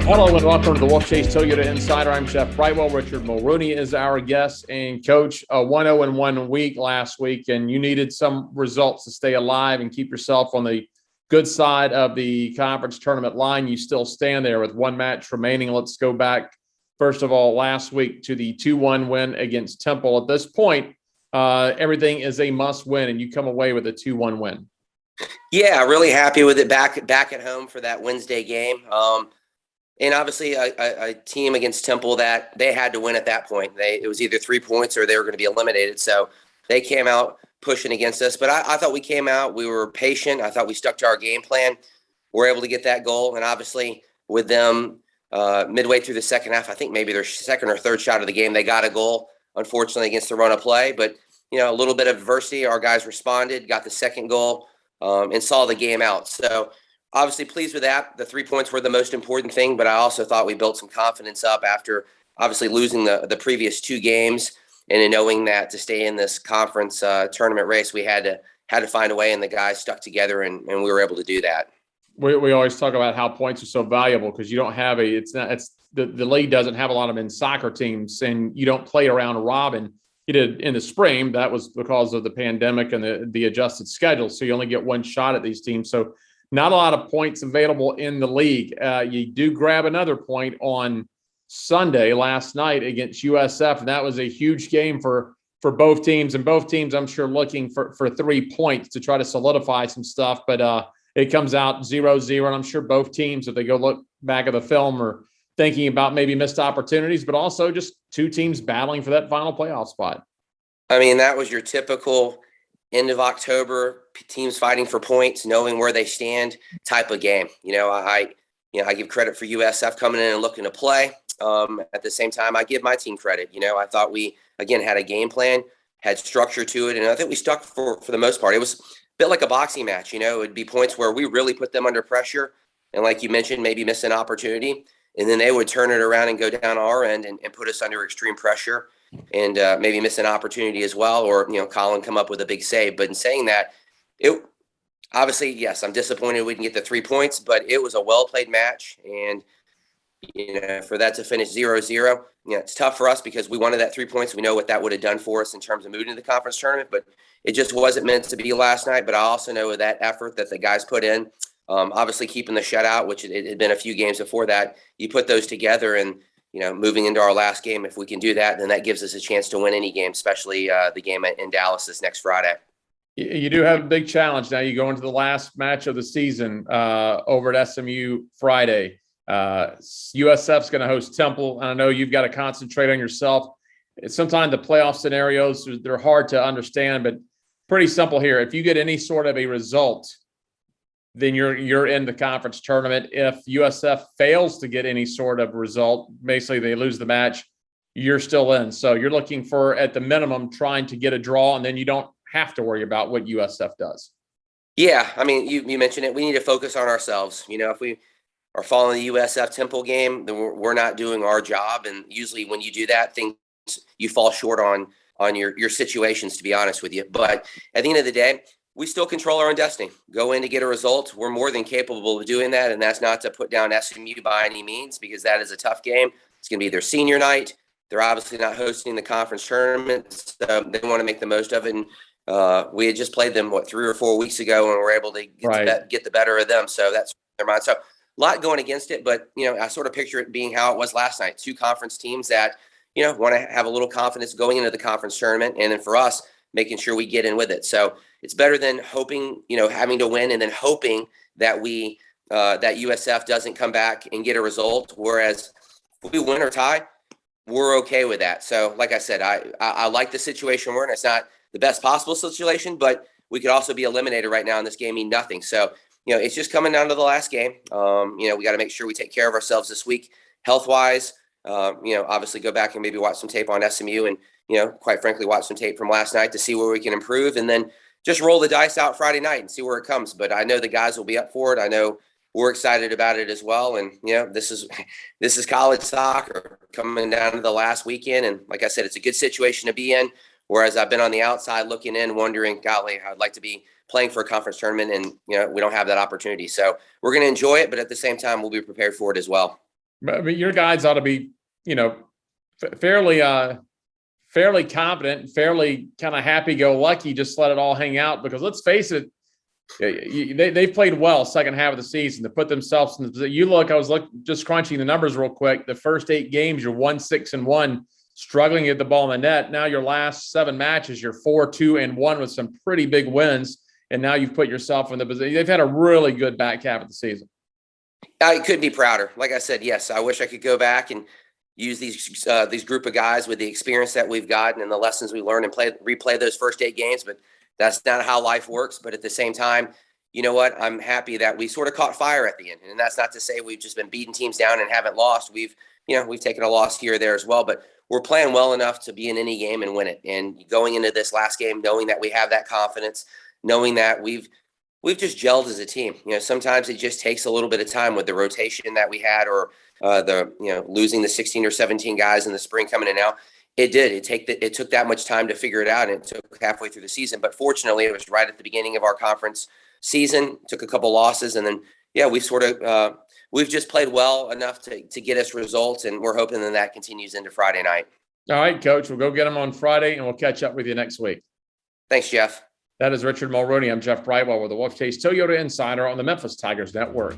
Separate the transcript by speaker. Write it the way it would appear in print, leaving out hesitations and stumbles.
Speaker 1: Hello and welcome to the Wolfchase Toyota Insider. I'm Chef Brightwell. Richard Mulrooney is our guest. And Coach, 1-0-1 week last week, and you needed some results to stay alive and keep yourself on the good side of the conference tournament line. You still stand there with one match remaining. Let's go back, first of all, last week to the 2-1 win against Temple. At this point, everything is a must win, and you come away with a 2-1 win.
Speaker 2: Yeah, really happy with it back at home for that Wednesday game. And obviously a team against Temple that they had to win at that point. It was either 3 points or they were going to be eliminated. So they came out pushing against us. But I thought we came out. We were patient. I thought we stuck to our game plan. We're able to get that goal. And obviously with them midway through the second half, I think maybe their second or third shot of the game, they got a goal, unfortunately, against the run of play. But, a little bit of adversity. Our guys responded, got the second goal, and saw the game out. So obviously pleased with that. The 3 points were the most important thing, but I also thought we built some confidence up after obviously losing the previous 2 games, and in knowing that to stay in this conference tournament race, we had to find a way, and the guys stuck together, and we were able to do that.
Speaker 1: We always talk about how points are so valuable because you don't have the league doesn't have a lot of in soccer teams, and you don't play around robin. You did in the spring. That was because of the pandemic and the adjusted schedule. So you only get one shot at these teams. So not a lot of points available in the league. You do grab another point on Sunday last night against USF, and that was a huge game for both teams. And both teams, I'm sure, looking for 3 points to try to solidify some stuff. But it comes out 0-0, and I'm sure both teams, if they go look back at the film, are thinking about maybe missed opportunities, but also just 2 teams battling for that final playoff spot.
Speaker 2: I mean, that was your typical end of October, teams fighting for points, knowing where they stand type of game. I give credit for USF coming in and looking to play. At the same time, I give my team credit. I thought we, again, had a game plan, had structure to it, and I think we stuck for the most part. It was a bit like a boxing match. It would be points where we really put them under pressure, and like you mentioned, maybe miss an opportunity, and then they would turn it around and go down our end and put us under extreme pressure, and maybe miss an opportunity as well, or Colin come up with a big save. But in saying that, it obviously, yes, I'm disappointed we didn't get the 3 points, but it was a well played match, and for that to finish 0-0, it's tough for us because we wanted that 3 points. We know what that would have done for us in terms of moving to the conference tournament, but it just wasn't meant to be last night. But I also know that effort that the guys put in, obviously keeping the shutout, which it had been a few games before that, you put those together, and moving into our last game, if we can do that, then that gives us a chance to win any game, especially the game in Dallas this next Friday.
Speaker 1: You do have a big challenge now. You go into the last match of the season over at SMU Friday. USF's going to host Temple, and I know you've got to concentrate on yourself. Sometimes the playoff scenarios, they're hard to understand, but pretty simple here. If you get any sort of a result, then you're in the conference tournament. If USF fails to get any sort of result, basically they lose the match, you're still in. So you're looking for, at the minimum, trying to get a draw, and then you don't have to worry about what USF does.
Speaker 2: Yeah, I mean, you mentioned it. We need to focus on ourselves. If we are following the USF Temple game, then we're not doing our job. And usually when you do that, you fall short on your situations, to be honest with you. But at the end of the day, we still control our own destiny. Go in to get a result. We're more than capable of doing that, and that's not to put down SMU by any means, because that is a tough game. It's going to be their senior night. They're obviously not hosting the conference tournament, so they want to make the most of it. And we had just played them, 3 or 4 weeks ago, and we're able to get the better of them. So that's their mind. So a lot going against it, but I sort of picture it being how it was last night. 2 conference teams that want to have a little confidence going into the conference tournament, and then for us, making sure we get in with it. So it's better than hoping, having to win and then hoping that that USF doesn't come back and get a result. Whereas if we win or tie, we're okay with that. So like I said, I like the situation we're in. It's not the best possible situation, but we could also be eliminated right now in this game, mean nothing. So, it's just coming down to the last game. We got to make sure we take care of ourselves this week, health-wise. Obviously go back and maybe watch some tape on SMU and, quite frankly, watch some tape from last night to see where we can improve, and then just roll the dice out Friday night and see where it comes. But I know the guys will be up for it. I know we're excited about it as well. And, this is college soccer coming down to the last weekend. And like I said, it's a good situation to be in Whereas I've been on the outside looking in, wondering, golly, I'd like to be playing for a conference tournament, and we don't have that opportunity. So we're going to enjoy it, but at the same time, we'll be prepared for it as well.
Speaker 1: But your guys ought to be, fairly confident, fairly kind of happy-go-lucky. Just let it all hang out, because let's face it, they've played well second half of the season to put themselves in the position. I was just crunching the numbers real quick. The first 8 games, you're 1-6-1, struggling at the ball in the net. Now your last 7 matches, you're 4-2-1 with some pretty big wins. And now you've put yourself in the position. They've had a really good back half of the season.
Speaker 2: I couldn't be prouder. Like I said, yes, I wish I could go back and use these group of guys with the experience that we've gotten and the lessons we learned and replay those first 8 games. But that's not how life works. But at the same time, you know what? I'm happy that we sort of caught fire at the end. And that's not to say we've just been beating teams down and haven't lost. We've taken a loss here or there as well. But we're playing well enough to be in any game and win it. And going into this last game, knowing that we have that confidence, knowing that we've just gelled as a team. Sometimes it just takes a little bit of time with the rotation that we had, or losing the 16 or 17 guys in the spring coming in now. It took that much time to figure it out, and it took halfway through the season. But fortunately, it was right at the beginning of our conference season. Took a couple losses, and then we've just played well enough to get us results, and we're hoping that continues into Friday night.
Speaker 1: All right, Coach. We'll go get them on Friday, and we'll catch up with you next week.
Speaker 2: Thanks, Jeff.
Speaker 1: That is Richard Mulrooney. I'm Jeff Brightwell with the Wolfchase Toyota Insider on the Memphis Tigers Network.